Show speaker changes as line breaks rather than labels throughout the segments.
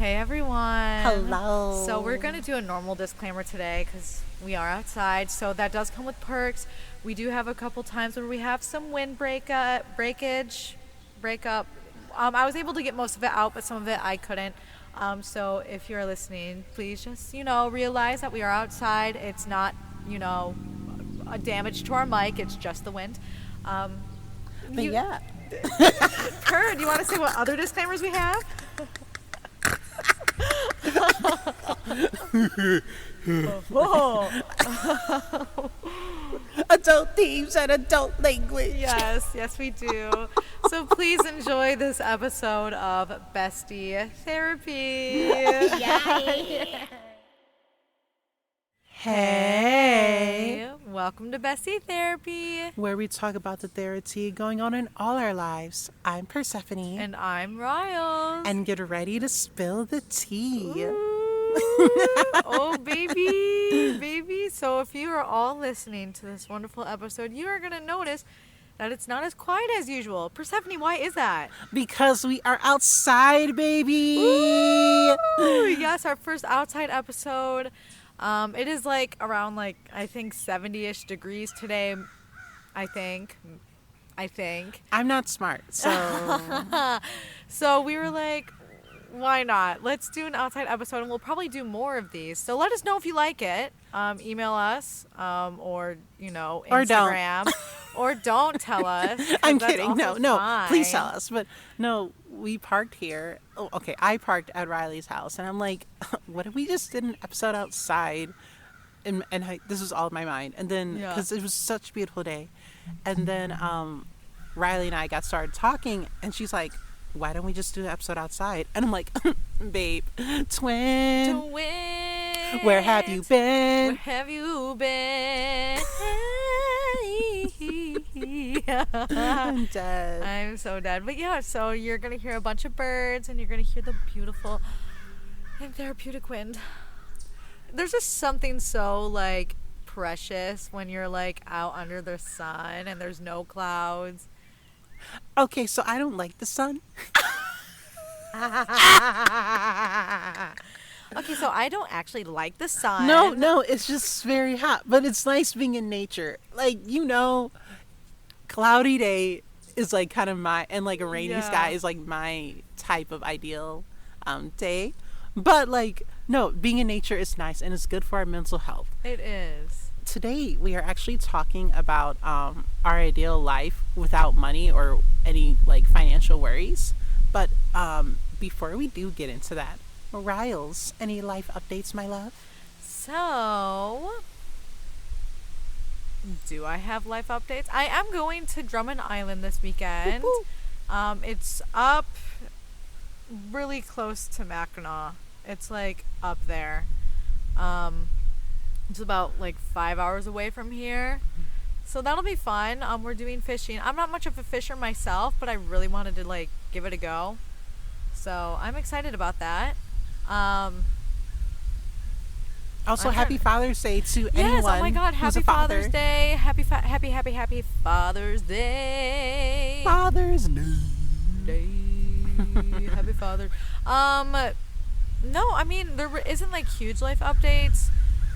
Hey everyone.
Hello.
So we're going to do a normal disclaimer today because we are outside. So that does come with perks. We do have a couple times where we have some wind breakup. I was able to get most of it out, but some of it I couldn't. So if you're listening, please just, realize that we are outside. It's not, a damage to our mic. It's just the wind.
But yeah.
Kurt, do you want to say what other disclaimers we have? Whoa.
Adult themes and adult language.
Yes, we do. So please enjoy this episode of Bestie Therapy.
Yay. Hey.
Welcome to Bestie Therapy.
Where we talk about the therapy going on in all our lives. I'm Persephone.
And I'm Riles.
And get ready to spill the tea.
Oh, baby. So if you are all listening to this wonderful episode, you are going to notice that it's not as quiet as usual. Persephone, why is that?
Because we are outside, baby.
Ooh, yes, our first outside episode. It is around I think 70-ish degrees today. I think.
I'm not smart, so.
So we were like, why not? Let's do an outside episode, and we'll probably do more of these. So let us know if you like it. Email us, or Instagram,
or
don't tell us.
I'm kidding. No,
fine.
Please tell us. But no, we parked here. Oh, okay, I parked at Riley's house, and I'm like, what if we just did an episode outside? And this was all in my mind. And then, because it was such a beautiful day, and then Riley and I got started talking, and she's like, why don't we just do an episode outside? And I'm like, babe, twin. Where have you been?
Where have you been?
I'm dead.
I'm so dead. But yeah, so you're going to hear a bunch of birds, and you're going to hear the beautiful and therapeutic wind. There's just something so, precious when you're, out under the sun and there's no clouds.
Okay, so I don't like the sun.
Okay, so I don't actually like the sun.
No, it's just very hot. But it's nice being in nature. Cloudy day is kind of my, and a rainy sky is my type of ideal day. But no, being in nature is nice and it's good for our mental health.
It is.
Today we are actually talking about our ideal life without money or any financial worries. But before we do get into that, Riles, any life updates, my love?
So, do I have life updates? I am going to Drummond Island this weekend.
Woo-hoo.
It's up really close to Mackinac. It's up there. It's about 5 hours away from here. So that'll be fun. We're doing fishing. I'm not much of a fisher myself, but I really wanted to give it a go. So I'm excited about that.
Also, happy Father's Day to anyone.
Yes, oh my God, happy Father's Day. Happy Father's Day.
Father's Day.
Happy Father. No, I mean, there isn't huge life updates.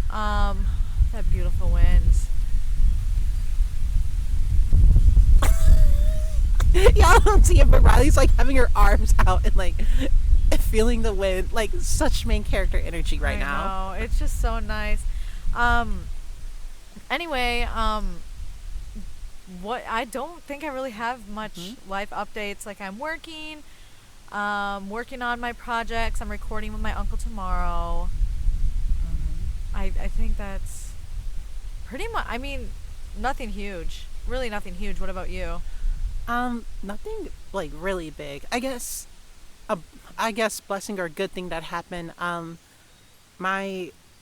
That beautiful wind.
Y'all don't see it, but Riley's having her arms out and feeling the wind. Such main character energy right now.
I know, it's just so nice. Anyway, what I don't think I really have much life updates. I'm working on my projects. I'm recording with my uncle tomorrow. I think that's pretty much, I mean, nothing huge. Really nothing huge. What about you?
Nothing really big. I guess blessing or good thing that happened. I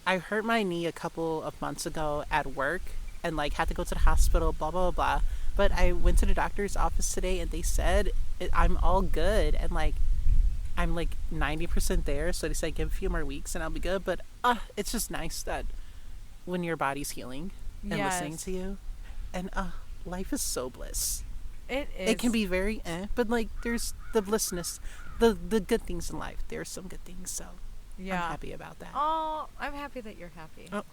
hurt my knee a couple of months ago at work and had to go to the hospital, blah blah blah. But I went to the doctor's office today and they said I'm all good and I'm 90% there. So they said give a few more weeks and I'll be good. But it's just nice that when your body's healing and listening to you, and life is so bliss.
It is.
It can be very but there's the the good things in life. There's some good things, so I'm
Yeah.
happy about that.
Oh, I'm happy that you're happy.
Oh.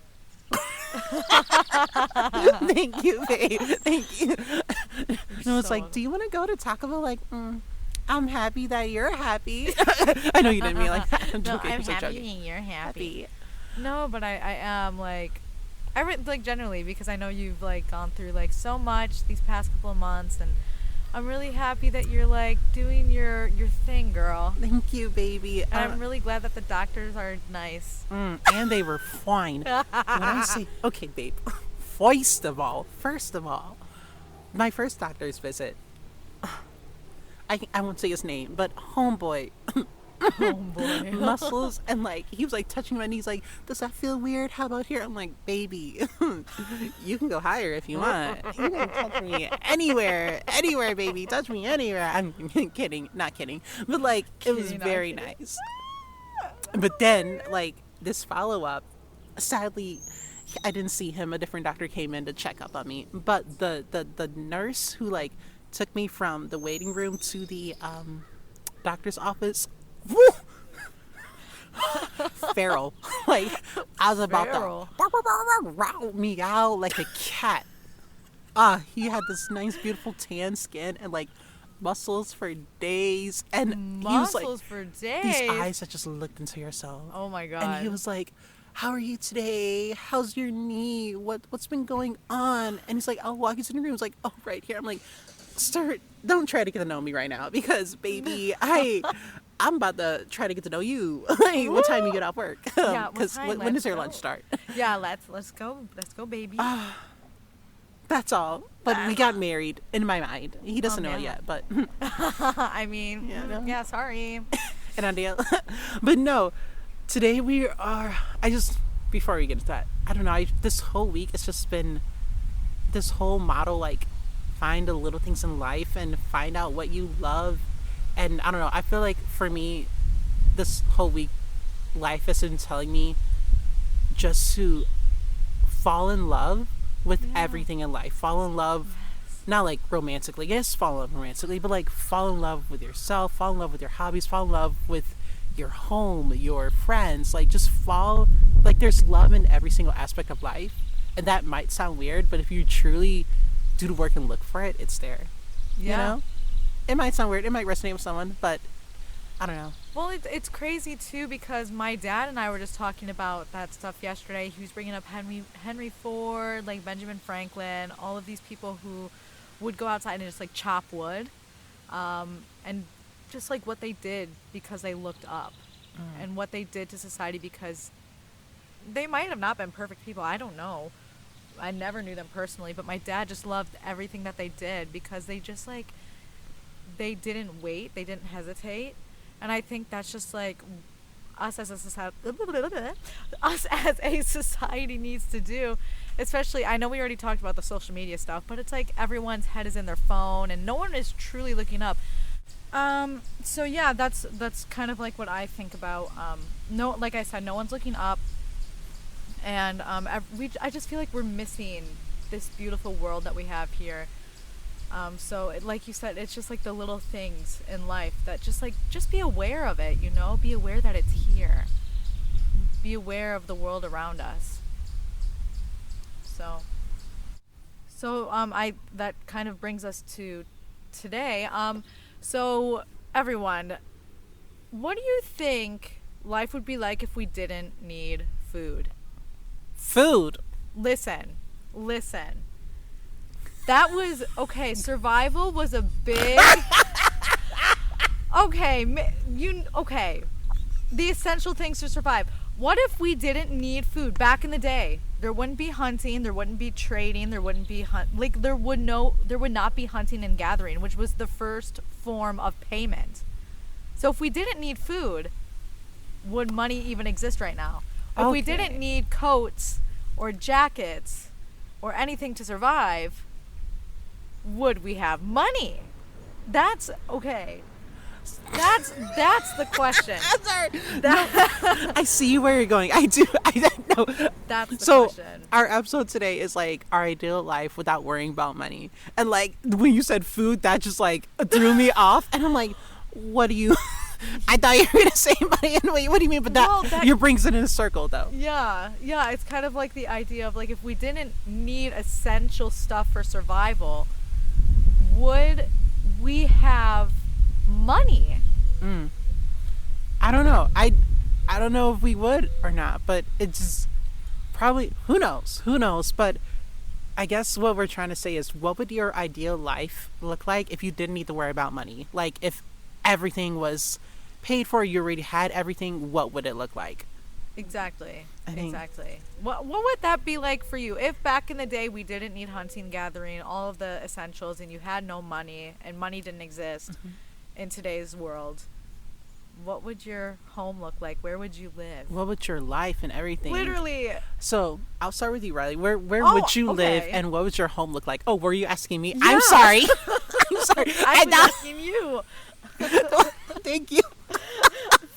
Thank you, babe. Thank you. And it's
so
like, do you want to go to Taco Bell? Like, I'm happy that you're happy. I know you didn't mean like that. I'm
No,
joking.
I'm
I'm so
happy
joking.
you're happy.
Happy.
No, but I am like, like generally because I know you've like gone through like so much these past couple of months, and I'm really happy that you're like doing your thing, girl.
Thank you, baby.
And I'm really glad that the doctors are nice.
And they were fine. When I say, okay, babe, first of all, my first doctor's visit, I won't say his name, but homeboy,
Oh boy.
muscles, and like, he was like touching my knees, like, does that feel weird? How about here? I'm like, baby, you can go higher if you want. You can touch me anywhere, baby. Touch me anywhere. I'm kidding, not kidding. But like, it was
Kidding, not
very
kidding.
nice. But then, like, this follow up, sadly, I didn't see him. A different doctor came in to check up on me. But the nurse who like took me from the waiting room to the doctor's office, woo, feral. Like, I was about
Feral.
to row me out like a cat. He had this nice, beautiful tan skin and like muscles for days, and he was like
Muscles for days.
these eyes that just looked into your soul.
Oh my god.
And he was like, how are you today? How's your knee? What's been going on? And he's like, I'll walk you to the room. He's like, oh, right here. I'm like, sir, don't try to get to know me right now, because baby, I'm about to try to get to know you. Like, what time you get off work?
Yeah, what
Because
time?
when
Let's
does your
go.
lunch start?
Yeah, let's go, baby.
That's all. But we got married in my mind. He doesn't know it
yeah.
yet, but
I mean,
Yeah, no.
yeah, sorry.
and on the but no, today we are. Before we get into that, I don't know. This whole week it's just been this whole motto, like, find the little things in life and find out what you love. And I don't know. I feel like for me, this whole week, life has been telling me just to fall in love with everything in life. Fall in love, not like romantically. Yes, fall in love romantically, but like fall in love with yourself. Fall in love with your hobbies. Fall in love with your home, your friends. Like, just fall. Like, there's love in every single aspect of life, and that might sound weird, but if you truly do the work and look for it, it's there.
Yeah.
You know, it might sound weird. It might resonate with someone, but I don't know.
Well, it's crazy too, because my dad and I were just talking about that stuff yesterday. He was bringing up Henry Ford, like Benjamin Franklin, all of these people who would go outside and just like chop wood, and just like what they did because they looked up, and what they did to society because they might have not been perfect people. I don't know. I never knew them personally, but my dad just loved everything that they did because they just like they didn't wait, they didn't hesitate. And I think that's just like us as a society needs to do. Especially, I know we already talked about the social media stuff, but it's like everyone's head is in their phone and no one is truly looking up. So yeah, that's kind of like what I think about. No, like I said, no one's looking up, and I just feel like we're missing this beautiful world that we have here. So like you said, it's just like the little things in life that just be aware of it, you know, be aware that it's here. Be aware of the world around us. So that kind of brings us to today. So everyone, what do you think life would be like if we didn't need food?
Food.
Listen. That was, okay, survival was a big, okay, the essential things to survive. What if we didn't need food back in the day? There wouldn't be hunting, there wouldn't be trading, there wouldn't be there would not be hunting and gathering, which was the first form of payment. So if we didn't need food, would money even exist right now? If we didn't need coats or jackets or anything to survive, would we have money? That's okay. That's the question.
I'm sorry. I see where you're going. I do. I know.
That's the
So
question.
our episode today is like our ideal life without worrying about money. And like when you said food, that just like threw me off. And I'm like, what do you I thought you were gonna say money. And wait, what do you mean? But
Well,
you brings it in a circle, though.
yeah, it's kind of like the idea of like if we didn't need essential stuff for survival, would we have money?
I don't know. I don't know if we would or not, but it's probably who knows. Who knows? But I guess what we're trying to say is, what would your ideal life look like if you didn't need to worry about money? Like, if everything was paid for, you already had everything, what would it look like?
Exactly.
I think-
Exactly. What would that be like for you if back in the day we didn't need hunting, gathering, all of the essentials, and you had no money and money didn't exist in today's world? What would your home look like? Where would you live?
What would your life and everything?
Literally.
So I'll start with you, Riley. Where
Oh,
would you live,
okay.
and what would your home look like? Oh, were you asking me?
Yeah.
I'm sorry. I'm sorry.
I was
thought-
asking you.
Thank you.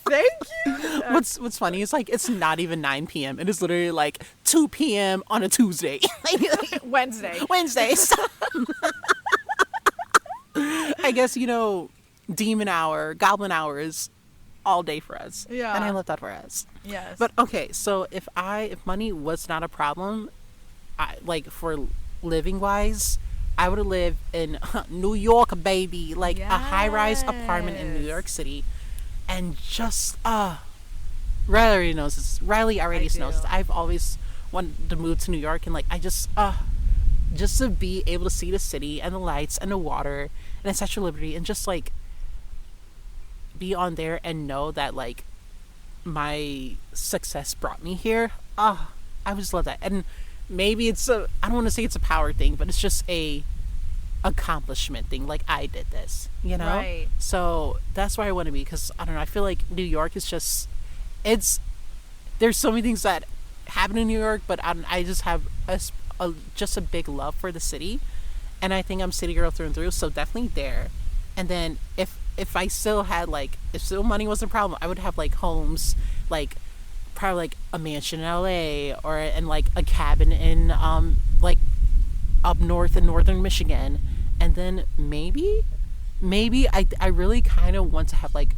Thank you.
What's funny is like it's not even 9 p.m. It is literally like 2 p.m. on a Tuesday.
Wednesday.
Wednesdays. I guess, demon hour, goblin hour is all day for us.
Yeah.
And I love that for us.
Yes.
But okay, so if money was not a problem, like for living wise, I would live in New York, baby, like a high-rise apartment in New
Yes.
York City, and just Riley already knows this. Riley already
I
knows
do.
this. I've always wanted to move to New York, and like I just to be able to see the city and the lights and the water and the Statue of Liberty, and just like be on there and know that like my success brought me here. I would just love that. And maybe I don't want to say it's a power thing, but it's just a accomplishment thing. Like, I did this,
Right.
So that's where I want to be, because I don't know, I feel like New York is just, there's so many things that happen in New York, but I just have just a big love for the city, and I think I'm city girl through and through, so definitely there. And then if I still had like, if still money wasn't a problem, I would have like homes, like probably like a mansion in LA, and like a cabin in like up north in northern Michigan. And then maybe I really kind of want to have like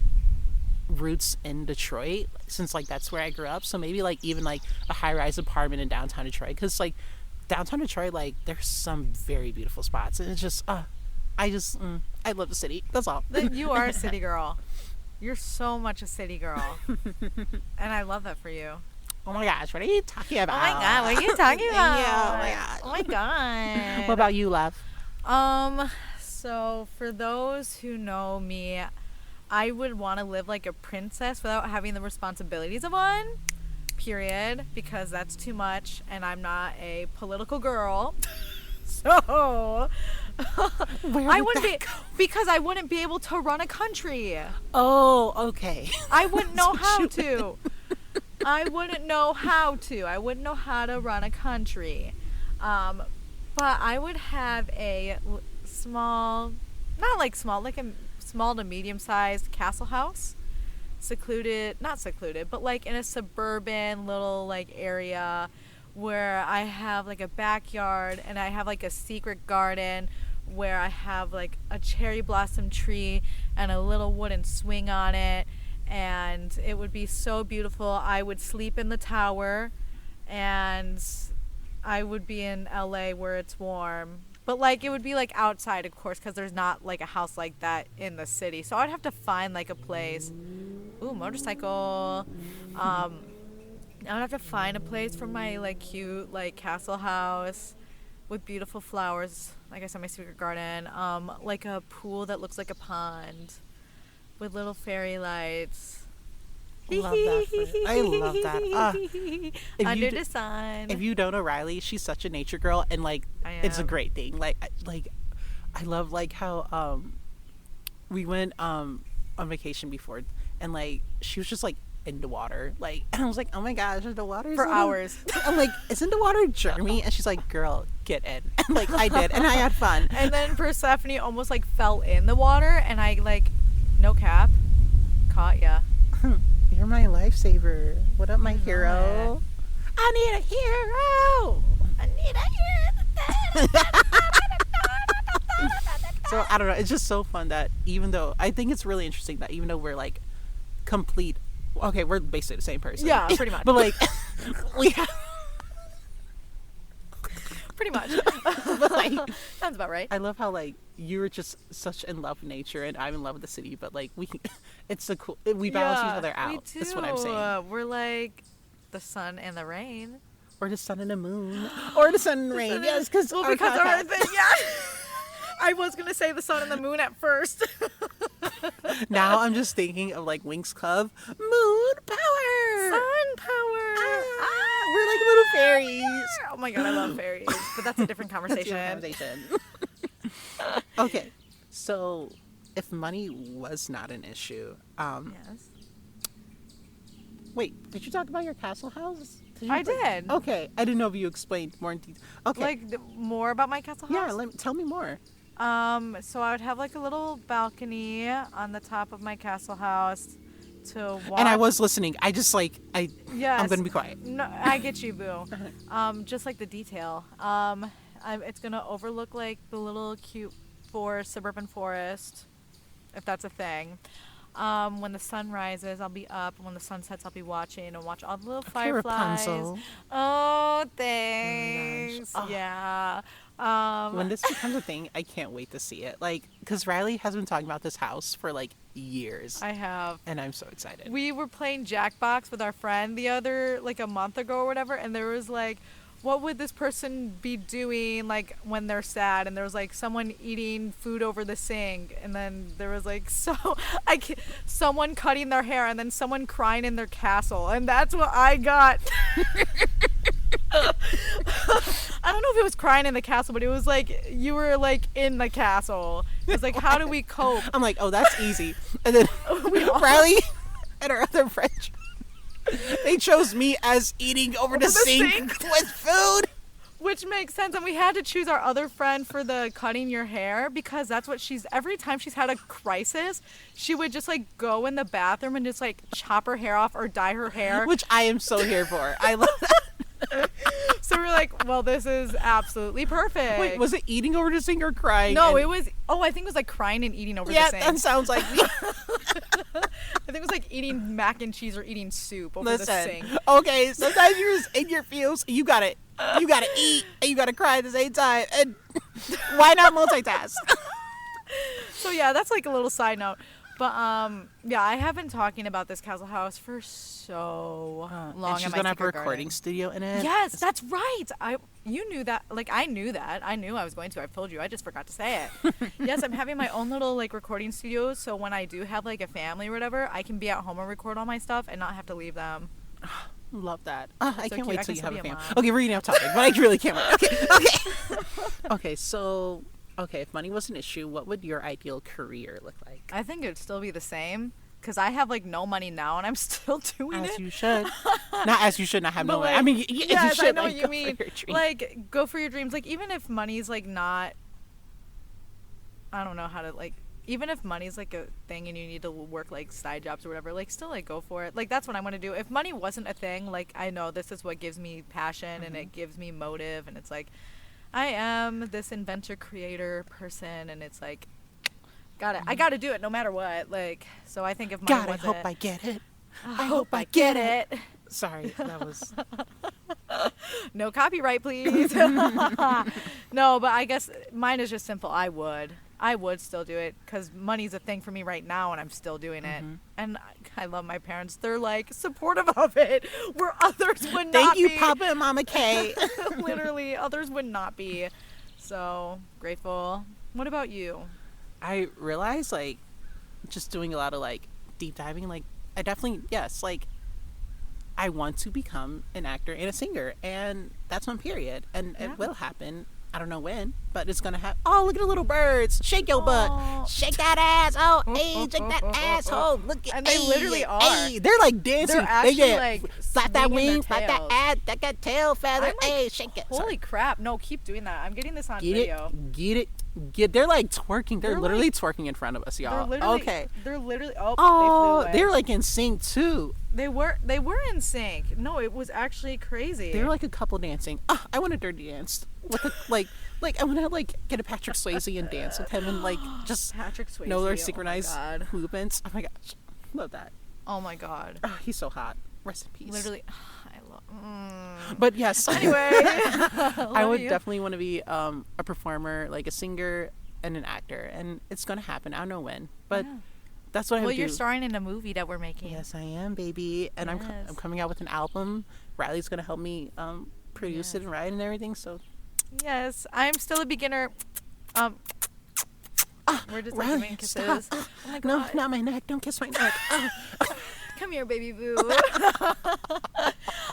roots in Detroit, since like that's where I grew up. So maybe like even like a high-rise apartment in downtown Detroit, because like downtown Detroit, like there's some very beautiful spots, and it's just I love the city. That's all.
Then you are a city girl. You're so much a city girl. And I love that for you.
Oh my gosh, what are you talking about?
Oh my god, what are you talking about?
Yeah, oh my god.
Oh my god.
What about you, love?
So for those who know me, I would want to live like a princess without having the responsibilities of one. Period, because that's too much, and I'm not a political girl. So
Where
I
would
wouldn't
that
be
go?
because I wouldn't be able to run a country.
Oh, okay.
I wouldn't know
That's
how
what you
to. I wouldn't know how to. I wouldn't know how to run a country. But I would have a small, not like small, like a small to medium-sized castle house. Not secluded, but like in a suburban little like area where I have like a backyard and I have like a secret garden where I have like a cherry blossom tree and a little wooden swing on it, and it would be so beautiful. I would sleep in the tower, and I would be in LA where it's warm, but like it would be like outside, of course, because there's not like a house like that in the city. So I'd have to find like a place. Ooh, motorcycle. I would have to find a place for my like cute like castle house with beautiful flowers. Like I said, my secret garden. Like a pool that looks like a pond with little fairy lights.
Love that. I love that. If
Under
you d-
the sun.
If you don't know Riley, she's such a nature girl, and like
I
it's a
am.
great thing. Like I love like how we went on vacation before, and like she was just like in the water, like, and I was like, oh my gosh, the water is
For
a little-"
hours.
I'm like, isn't the water germy? And she's like, girl, get in. And like I did, and I had fun.
And then Persephone almost like fell in the water, and I like, no cap, caught ya.
You're my lifesaver. What up, my
know
hero? I need a hero. I need a hero. So I don't know. It's just so fun that even though I think it's really interesting that even though we're like complete. Okay, we're basically the same person.
Yeah, pretty much.
But like, we have.
Pretty much.
But like,
Sounds about right.
I love how like you're just such in love with nature, and I'm in love with the city. But like, it's the cool. We balance each other out.
We do.
That's what I'm saying.
We're like the sun and the rain.
Or the sun and the moon. Or the sun and rain. Yes, because
well, because our thing. Yeah. I was gonna say the sun and the moon at first.
Now I'm just thinking of like Winx Club, moon power,
Sun power.
We're like little fairies.
Oh my god, I love fairies, but that's a different conversation.
Okay, so if money was not an issue,
Yes.
wait, did you talk about your castle house?
I did.
Okay, I didn't know if you explained more in detail. Okay,
Like more about my castle house?
yeah, tell me more.
So I would have like a little balcony on the top of my castle house to walk.
And I was listening. I just
Yes.
I'm gonna be quiet.
No, I get you, boo. Just like the detail. It's gonna overlook like the little cute suburban forest, if that's a thing. When the sun rises, I'll be up. When the sun sets, I'll be watching and watch all the little fireflies.
Rapunzel.
Oh, thanks.
Oh.
Yeah.
When this becomes a thing, I can't wait to see it. Like, because Riley has been talking about this house for like years.
I have.
And I'm so excited.
We were playing Jackbox with our friend like a month ago or whatever, and there was like, what would this person be doing like when they're sad? And there was like someone eating food over the sink, and then there was like someone cutting their hair, and then someone crying in their castle, and that's what I got. I don't know if it was crying in the castle, but it was like you were like in the castle. It was like, how do we cope?
I'm like, oh, that's easy. And then Riley and our other friend, they chose me as eating over the sink with food.
Which makes sense. And we had to choose our other friend for the cutting your hair, because that's what every time she's had a crisis, she would just like go in the bathroom and just like chop her hair off or dye her hair.
Which I am so here for. I love that.
So we're like, well, this is absolutely perfect.
Wait, was it eating over the sink or crying?
No, it was. Oh, I think it was like crying and eating over the sink.
Yeah, that sounds like me.
I think it was like eating mac and cheese or eating soup over the sink.
Okay, sometimes you're just in your feels. You gotta eat and you gotta cry at the same time. And why not multitask?
So yeah, that's like a little side note. But yeah, I have been talking about this castle house for so long.
And she's gonna have a recording studio in it.
Yes, that's right. You knew that. Like I knew that. I knew I was going to. I've told you. I just forgot to say it. Yes, I'm having my own little like recording studio. So when I do have like a family or whatever, I can be at home and record all my stuff and not have to leave them.
Love that. I can't wait till you have a family.
mom.
Okay, we're getting off topic, but I really can't wait. Okay. Okay, so if money was an issue, what would your ideal career look like?
I think it'd still be the same, because I have like no money now and I'm still doing it.
As you should. Not as you should not have no money.
Like,
I mean,
yes,
you should,
I know
like,
what you mean. Like, go for your dreams. Like, even if money's like not, I don't know how to like. Even if money's like a thing and you need to work like side jobs or whatever, like still like go for it. Like that's what I want to do. If money wasn't a thing, like I know this is what gives me passion and it gives me motive, and it's like I am this inventor creator person, and it's like I gotta do it no matter what. Like, so I think if money
God, I
wasn't,
hope I get it.
I hope I get it.
Sorry, that was
No copyright, please. No, but I guess mine is just simple. I would still do it, because money's a thing for me right now, and I'm still doing it. And I love my parents. They're like supportive of it, where others would not be.
Thank you, Papa and Mama K.
Literally, others would not be. So grateful. What about you?
I realized, like, just doing a lot of like deep diving, like I definitely, yes, like I want to become an actor and a singer, and that's one period, and it will happen. I don't know when, but it's gonna happen. Oh, look at the little birds! Shake your butt, shake that ass. Oh, hey, shake that asshole. Look at,
and they literally are.
Hey, they're like dancing.
They're actually like
flap that wing, flap that
tails.
ass, that tail feather.
I'm like,
hey, shake it.
Holy crap! No, keep doing that. I'm getting this on video.
Get it. They're like twerking. They're literally twerking in front of us, y'all. Okay.
They're literally.
Oh,
they flew away.
they're like in sync too.
They were in sync. No, it was actually crazy.
They were like a couple dancing. I want to dirty dance with like I want to like get a Patrick Swayze and dance with him, and like just
Patrick Swayze.
know their synchronized movements. Oh my gosh, love that.
Oh my god.
Oh, he's so hot. Rest in peace.
Literally, I love.
But yes.
Anyway,
I would
you.
definitely want to be a performer, like a singer and an actor, and it's gonna happen. I don't know when, but
Yeah.
that's what I would
Well,
do.
you're starring in a movie that we're making.
Yes, I am, baby, and I'm
Yes.
coming out with an album. Riley's gonna help me produce it
Yes.
and write and everything. So
Yes, I'm still a beginner. We're just like
Riley,
giving kisses.
stop.
Oh my
No,
god.
not my neck. Don't kiss my neck.
Come here, baby boo.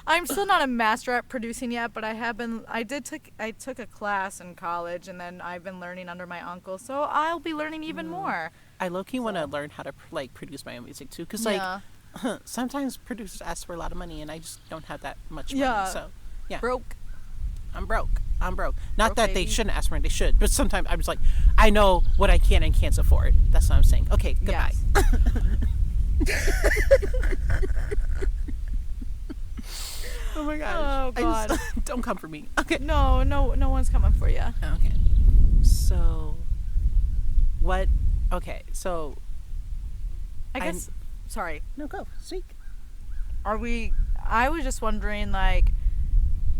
I'm still not a master at producing yet, but I have been. I took a class in college, and then I've been learning under my uncle. So I'll be learning even more.
I low-key want to
So.
learn how to like produce my own music too, because
Yeah.
like sometimes producers ask for a lot of money, and I just don't have that much money.
Yeah.
So yeah,
Broke.
I'm broke. I'm broke. Not
Broke,
that they
baby.
shouldn't ask for it, they should. But sometimes I'm just like, I know what I can and can't afford. That's what I'm saying. Okay, goodbye.
Yes.
Oh my gosh.
Oh, God.
Don't come for me. Okay.
No one's coming for you.
Okay. So, what? Okay. So,
I guess. Sorry.
no, go. Speak.
I was just wondering, like,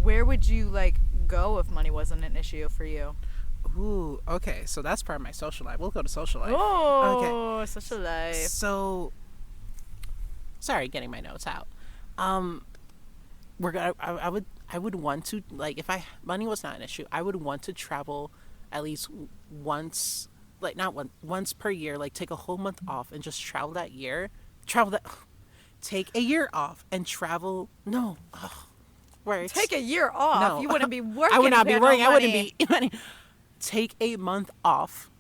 where would you like go if money wasn't an issue for you?
Ooh. Okay. So that's part of my social life. We'll go to social life.
Oh, social life.
So, sorry, getting my notes out. We're gonna. I would want to, like, if money was not an issue, I would want to travel at least once, like not once per year, like take a whole month off and just travel that year. Take a year off and travel. No, words.
Take a year off.
No.
You wouldn't be working.
I would not
if you
be
had no
working. I wouldn't
money.
be money. Take a month off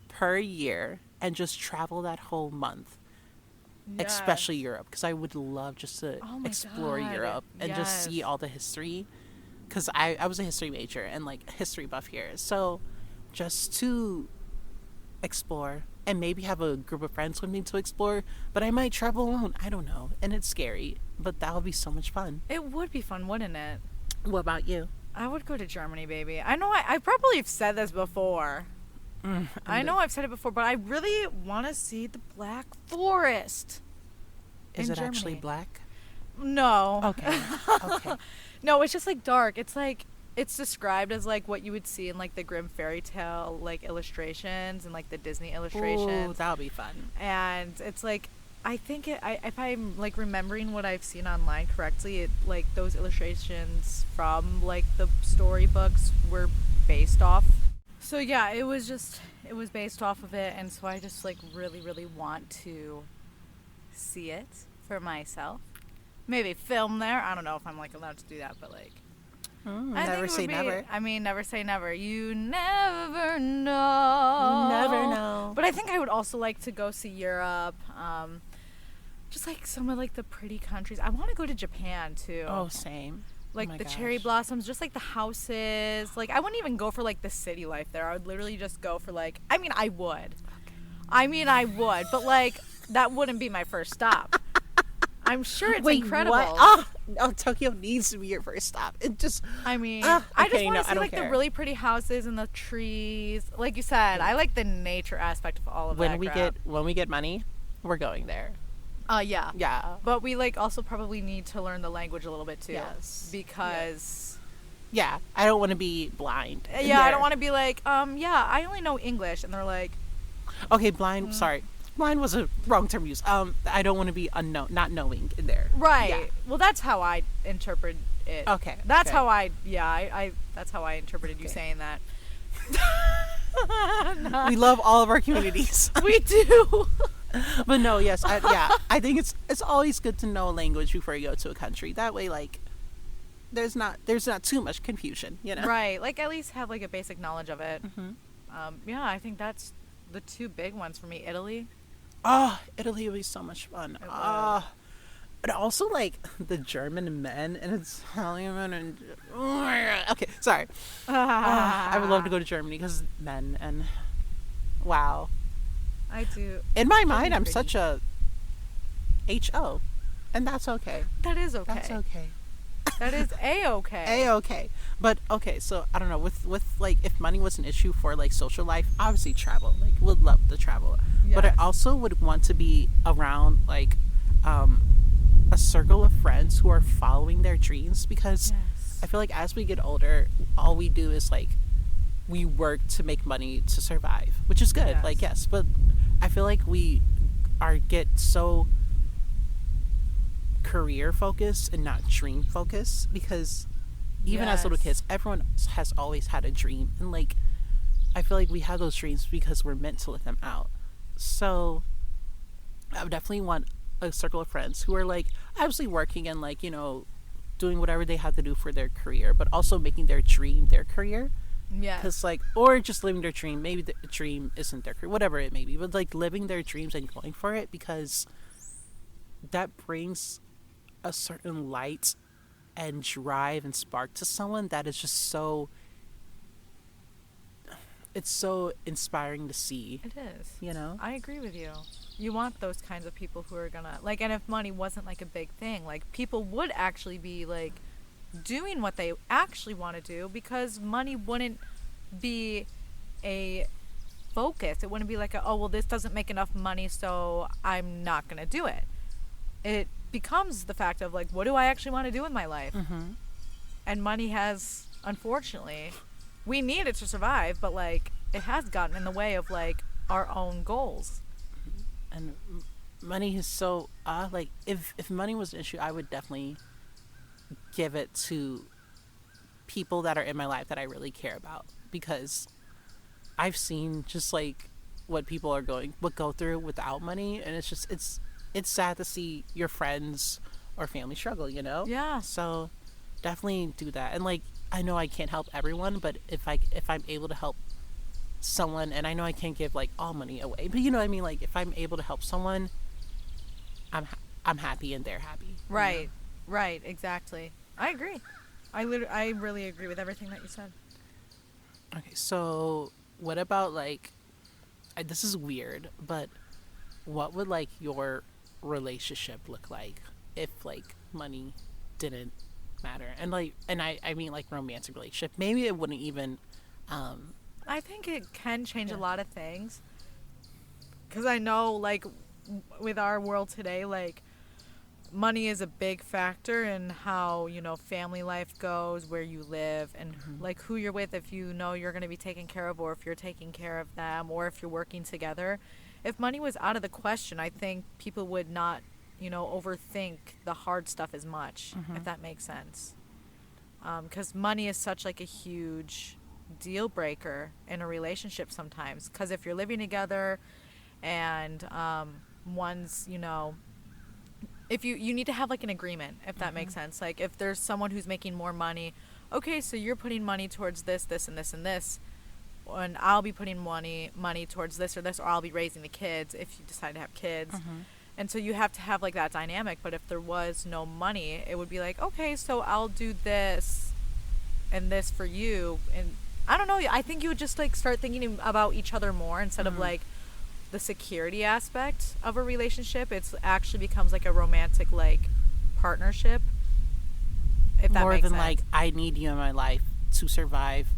per year and just travel that whole month.
Yes.
Especially Europe, because I would love just to
Oh my
explore
God.
Europe and just see
Yes.
all the history, because I was a history major and like history buff here, so just to explore and maybe have a group of friends with me to explore, but I might travel alone, I don't know, and it's scary, but that would be so much fun.
It would be fun, wouldn't it?
What about you?
I would go to Germany, baby. I know I probably have said this before. I know I've said it before, but I really want to see the Black Forest.
Is
in
it actually
Germany.
black?
No.
Okay. Okay.
No, it's just like dark. It's like it's described as like what you would see in like the Grimm fairy tale like illustrations and like the Disney
Ooh,
illustrations.
that'll be fun.
And it's like I think if I'm like remembering what I've seen online correctly, it like those illustrations from like the storybooks were based off. So yeah, it was based off of it, and so I just like really want to see it for myself. Maybe film there. I don't know if I'm like allowed to do that, but like I think
Never
it would
say
be-
never.
I mean, never say never. You never know.
Never know.
But I think I would also like to go see Europe. Just like some of like the pretty countries. I want to go to Japan too.
Oh, same.
Like
Oh my
the cherry
gosh.
blossoms, just like the houses. Like I wouldn't even go for like the city life there. I would literally just go for like. I mean, I would. But like that wouldn't be my first stop. I'm sure it's incredible.
What? Oh, Tokyo needs to be your first stop. It just.
I mean,
Ah,
I just
okay,
want
no,
to
I
see
don't
like the
care.
really pretty houses and the trees. Like you said, I like the nature aspect of all of that.
When we get money, we're going there.
Yeah.
Yeah.
But we like also probably need to learn the language a little bit too.
Yes.
Because
Yeah. I don't want to be blind. in
yeah, I
there.
don't want to be like, yeah, I only know English, and they're like,
Okay, blind. Sorry, blind was a wrong term used. I don't want to be not knowing in there.
right.
Yeah.
Well, that's how I interpret it.
Okay,
That's
okay.
how I that's how I interpreted you
Okay.
saying that.
We love all of our communities.
We do.
But no, yes, I think it's always good to know a language before you go to a country. That way, like, there's not too much confusion, you know.
Right. Like at least have like a basic knowledge of it.
Mhm.
Yeah, I think that's the two big ones for me. Italy.
Oh, Italy would be so much fun.
It
Ah, but also like the German men and Italian men and okay, sorry. I would love to go to Germany because men and wow.
I do.
In my mind, I'm
pretty.
such a HO, and that's okay.
That is okay.
That's okay.
That is a-okay.
A-okay. But okay, so I don't know, with like if money was an issue for like social life, obviously travel. Like would love to travel. But I
Yes.
also would want to be around like um, a circle of friends who are following their dreams, because I
Yes.
feel like as we get older, all we do is like we work to make money to survive, which is good. Like,
Yes.
yes, but I feel like we are get so career focused and not dream focused, because even as little
Yes.
kids, everyone has always had a dream, and like I feel like we have those dreams because we're meant to live them out. So I would definitely want a circle of friends who are like obviously working and like, doing whatever they have to do for their career, but also making their dream their career. Because,
Yes.
like, or just living their dream. Maybe the dream isn't their career, whatever it may be, but like living their dreams and going for it, because that brings a certain light and drive and spark to someone that is just so, it's so inspiring to see,
It is.
you know?
I agree with you. You want those kinds of people who are gonna like, and if money wasn't like a big thing, like people would actually be like doing what they actually want to do because money wouldn't be a focus. It wouldn't be like, oh, well, this doesn't make enough money, so I'm not gonna do it. It becomes the fact of like, what do I actually want to do in my life?
Mm-hmm.
And money has, unfortunately, we need it to survive, but like it has gotten in the way of like our own goals.
And money is so, like, if money was an issue, I would definitely give it to people that are in my life that I really care about, because I've seen just like what go through without money, and it's sad to see your friends or family struggle,
Yeah.
So definitely do that. And like I know I can't help everyone, but if I'm able to help someone, and I know I can't give like all money away, but you know what I mean, like if I'm able to help someone, I'm happy and they're happy.
Right. Right. Exactly. I agree. I really agree with everything that you said.
Okay, so what about like this is weird, but what would like your relationship look like if like money didn't matter? And like I mean like romantic relationship. Maybe it wouldn't even um
I think it can change a
yeah.
lot of things because I know like with our world today, like money is a big factor in how family life goes, where you live, and
Mm-hmm.
like who you're with, if you know you're going to be taken care of or if you're taking care of them or if you're working together. If money was out of the question, I think people would not overthink the hard stuff as much,
Mm-hmm.
if that makes sense, because money is such like a huge deal breaker in a relationship sometimes, because if you're living together and one's if you need to have like an agreement, if that
Mm-hmm.
makes sense. Like if there's someone who's making more money, okay, so you're putting money towards this and this and this, and I'll be putting money towards this or this, or I'll be raising the kids if you decide to have kids.
Mm-hmm.
And so you have to have like that dynamic. But if there was no money, it would be like, okay, so I'll do this and this for you. And I don't know, I think you would just like start thinking about each other more instead of
Mm-hmm.
like the security aspect of a relationship. It's actually becomes like a romantic like partnership, if that
More
makes
than like
sense.
I need you in my life to survive.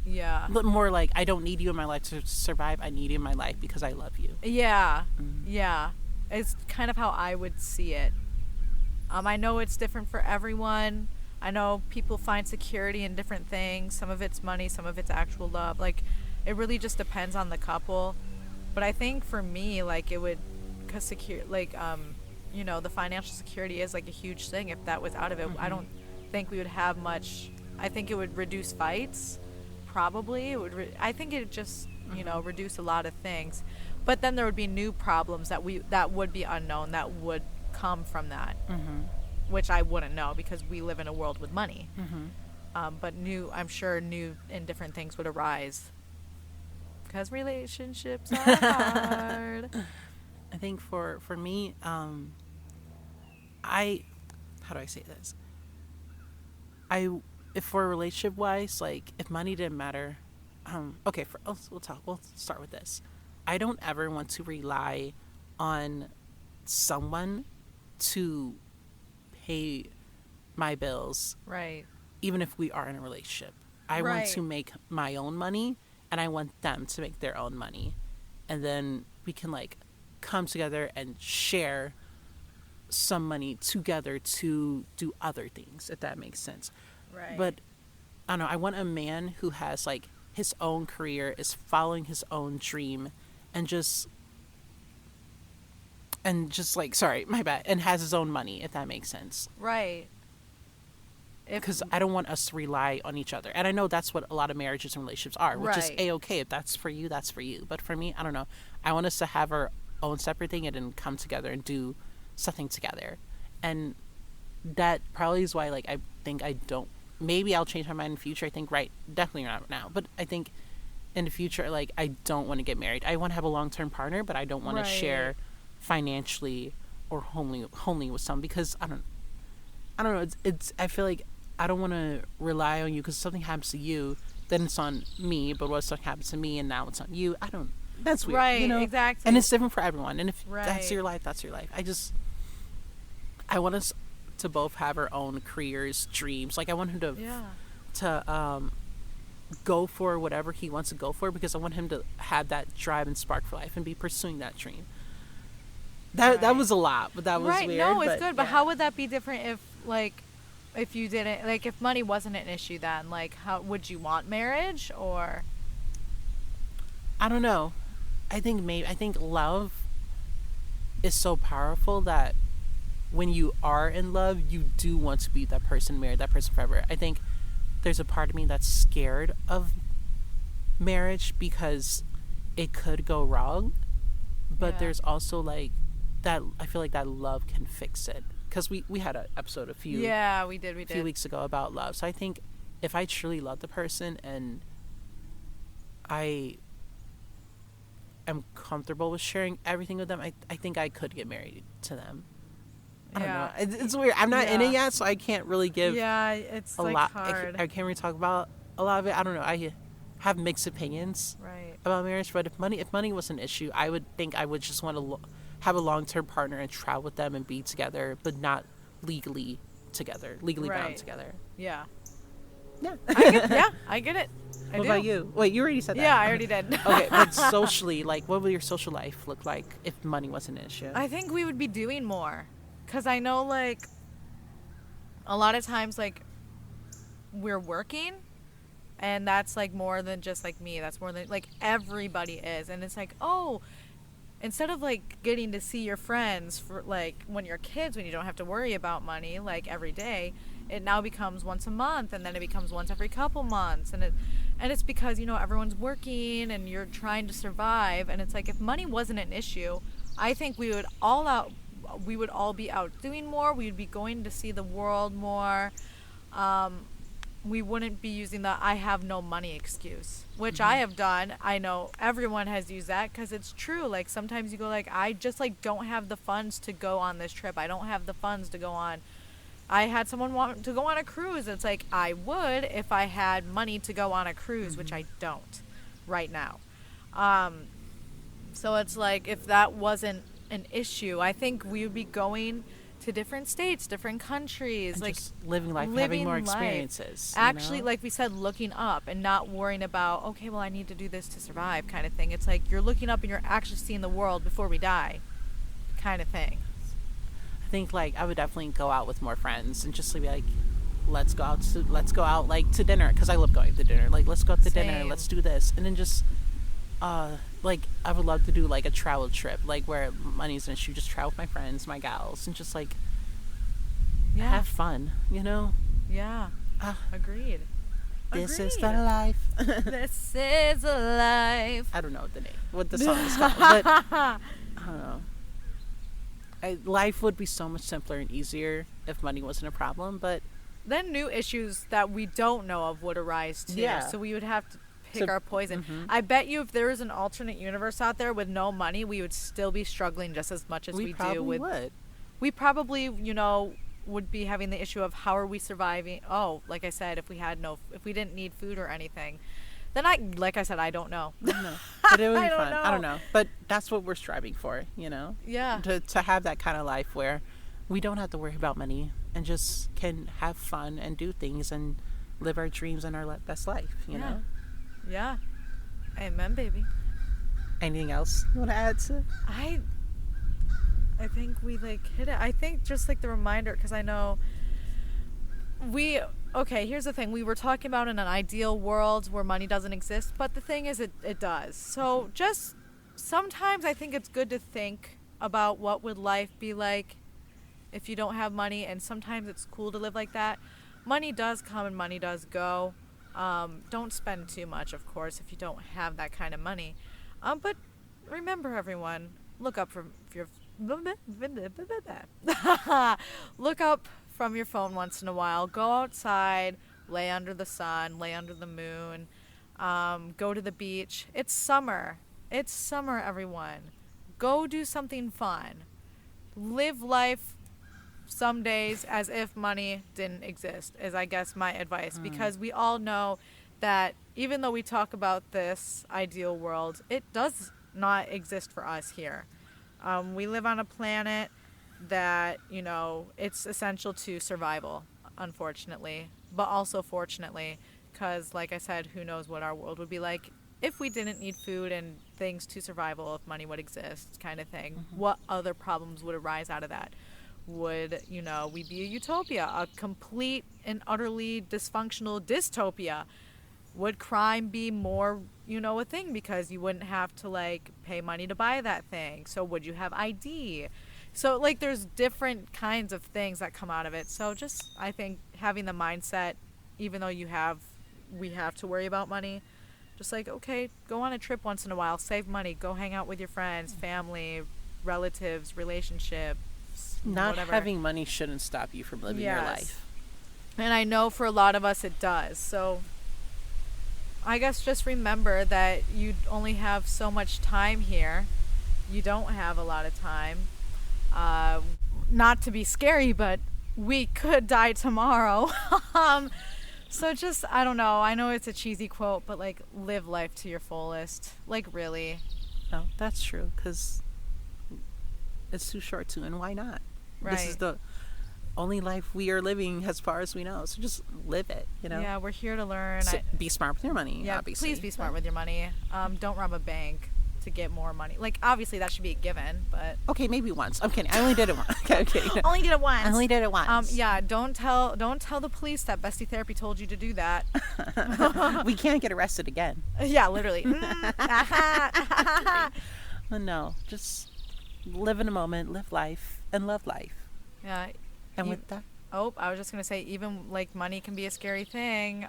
Yeah.
But more like I don't need you in my life to survive. I need you in my life because I love you.
Yeah.
Mm-hmm.
Yeah. It's kind of how I would see it. I know it's different for everyone. I know people find security in different things. Some of it's money, some of it's actual love. Like, it really just depends on the couple. But I think for me, like, it would, cause the financial security is like a huge thing. If that was out of it, I
Mm-hmm.
don't think we would have much. I think it would reduce fights. Probably, it would. I think it would just,
Mm-hmm.
reduce a lot of things. But then there would be new problems that would be unknown that would come from that,
Mm-hmm.
which I wouldn't know because we live in a world with money.
Mm-hmm.
But I'm sure new and different things would arise because relationships are hard.
I think for me, I how do I say this? I if for relationship wise, like if money didn't matter, okay, we'll start with this. I don't ever want to rely on someone to pay my bills,
Right.
even if we are in a relationship. I want to
Right.
make my own money, and I want them to make their own money, and then we can like come together and share some money together to do other things, if that makes sense.
Right.
But I don't know, I want a man who has like his own career, is following his own dream, and just like, sorry, my bad, and has his own money, if that makes sense.
Right. If
Because I don't want us to rely on each other. And I know that's what a lot of marriages and relationships are, which is
Right.
A-okay. If that's for you, that's for you. But for me, I don't know. I want us to have our own separate thing and then come together and do something together. And that probably is why, like, I think I don't, maybe I'll change my mind in the future. I think, right, definitely not now. But I think in the future, like, I don't want to get married. I want to have a long-term partner, but I don't want to
Right.
share financially or homely with someone, because I don't know. It's I feel like I don't want to rely on you, because if something happens to you, then it's on me. But what if something happens to me and now it's on you? I don't. That's weird,
Right,
you know.
exactly.
And it's different for everyone. And if that's
Right.
your life, that's your life. I want us to both have our own careers, dreams. Like, I want him
Yeah.
to go for whatever he wants to go for, because I want him to have that drive and spark for life and be pursuing that dream. That
Right.
was a lot, but that was
Right.
weird.
No, it's good. But
yeah.
how would that be different if, like, if you didn't, like, if money wasn't an issue then? Like, how would you want marriage or?
I don't know. I think love is so powerful that when you are in love, you do want to be that person, marry that person forever. I think there's a part of me that's scared of marriage because it could go wrong, but
Yeah.
there's also like that. I feel like that love can fix it, because we had an episode a few
Yeah, we did.
few weeks ago about love. So I think if I truly love the person and I am comfortable with sharing everything with them, I think I could get married to them. I don't know. It's weird. I'm not in it
Yeah.
yet, so I can't really give
Yeah, it's
a
like
lot.
hard.
I can't really talk about a lot of it. I don't know. I have mixed opinions
Right.
about marriage, but if money was an issue, I would think I would just want to have a long-term partner and travel with them and be together, but not legally together, legally bound
Right.
together.
Yeah.
Yeah.
I get it. I
What
do.
about you? Wait, you already said that.
Yeah, I already did.
Okay, but socially, like, what would your social life look like if money wasn't an issue?
I think we would be doing more. Because I know, like, a lot of times, like, we're working, and that's, like, more than just, like, me. That's more than, like, everybody is. And it's like, oh, instead of, like, getting to see your friends for, like, when you're kids, when you don't have to worry about money, like, every day, it now becomes once a month, and then it becomes once every couple months. And it's because, you know, everyone's working, and you're trying to survive. And it's like, if money wasn't an issue, I think we would all be out doing more. We would be going to see the world more. We wouldn't be using the "I have no money" excuse, which I have done. I know everyone has used that because it's true. Like, sometimes you go like, I just, like, don't have the funds to go on this trip. I don't have the funds to go on. I had someone want to go on a cruise. It's like, I would if I had money to go on a cruise, which I don't right now. So it's like, if that wasn't an issue, I think we would be going to different states, different countries,
And
like
just living life, having
living
more
life.
experiences.
Actually, like we said, looking up and not worrying about, okay, well, I need to do this to survive, kind of thing. It's like you're looking up and you're actually seeing the world before we die, kind of thing.
I think, like, I would definitely go out with more friends and just be like, let's go out like to dinner, because I love going to dinner. Like, let's go out to dinner,
Same.
let's do this, and then just like, I would love to do like a travel trip, like where money's an issue. Just travel with my friends, my gals, and just like
Yeah.
have fun. You know,
Yeah. Agreed.
this is
Agreed.
the life.
This is a life.
I don't know what the song is called, but I don't know. Life would be so much simpler and easier if money wasn't a problem, but
Then new issues that we don't know of would arise too.
Yeah.
So we would have to pick
So-
our poison.
mhm.
I bet you if there was an alternate universe out there with no money, we would still be struggling just as much as we
probably
do with.
would.
We probably, you know, would be having the issue of how are we surviving? Oh, like I said, if we didn't need food or anything, then like I said, I don't know.
I don't know. But it would be
I don't
fun. I don't
know.
know. But that's what we're striving for, you know?
Yeah.
To have that kind of life where we don't have to worry about money and just can have fun and do things and live our dreams and our best life, you know?
Yeah. Amen, baby.
Anything else you want to add to?
I think we like hit it. I think just like the reminder, because I know we, okay, here's the thing. We were talking about in an ideal world where money doesn't exist, but the thing is, it does. So just sometimes I think it's good to think about what would life be like if you don't have money, and sometimes it's cool to live like that. Money does come and money does go. Don't spend too much, of course, if you don't have that kind of money. But remember, everyone, look up from your look up from your phone once in a while. Go outside, lay under the sun, lay under the moon, go to the beach. It's summer. It's summer, everyone. Go do something fun. Live life some days as if money didn't exist, is I guess my advice, because we all know that even though we talk about this ideal world, it does not exist for us here. We live on a planet that, you know, it's essential to survival, unfortunately, but also fortunately, because like I said, who knows what our world would be like if we didn't need food and things to survival, if money would exist, kind of thing. What other problems would arise out of that? Would, you know, we be a utopia, a complete and utterly dysfunctional dystopia? Would crime be more, you know, a thing because you wouldn't have to like pay money to buy that thing? So would you have ID? So like there's different kinds of things that come out of it. So just I think having the mindset, even though we have to worry about money, just like, okay, go on a trip once in a while, save money, go hang out with your friends, family, relatives, relationships,
Not
whatever.
having money shouldn't stop you from living your life.
And I know for a lot of us it does. So I guess just remember that you only have so much time here. You don't have a lot of time. Not to be scary, but we could die tomorrow. So just, I don't know. I know it's a cheesy quote, but like live life to your fullest. Like really.
No, that's true, because it's too short to, and why not?
Right.
This is the only life we are living as far as we know, so just live it, you know?
Yeah, we're here to learn.
So be smart with your money,
Yeah,
obviously.
please be smart with your money. Don't rob a bank to get more money. Like, obviously that should be a given, but
Okay, maybe once. I'm kidding. I only did it once. Okay.
only did it once.
I only did it once.
Yeah, don't tell the police that Bestie Therapy told you to do that.
We can't get arrested again.
Yeah, literally.
No, just live in a moment, live life, and love life.
Yeah.
And with that,
Oh, I was just gonna say, even like money can be a scary thing.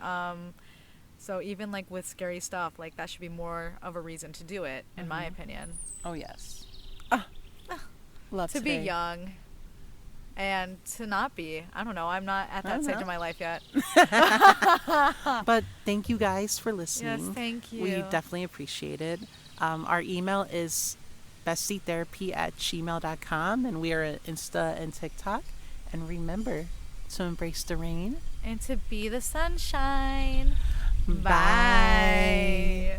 So even like with scary stuff, like that should be more of a reason to do it, in my opinion.
oh yes, love
To
today.
be young and to not be. I don't know. I'm not at that stage of my life yet.
But thank you guys for listening.
Yes, thank you.
We definitely appreciate it. Our email is bestietherapy@gmail.com, and we are at Insta and TikTok. And remember to embrace the rain
And to be the sunshine.
Bye.
Bye.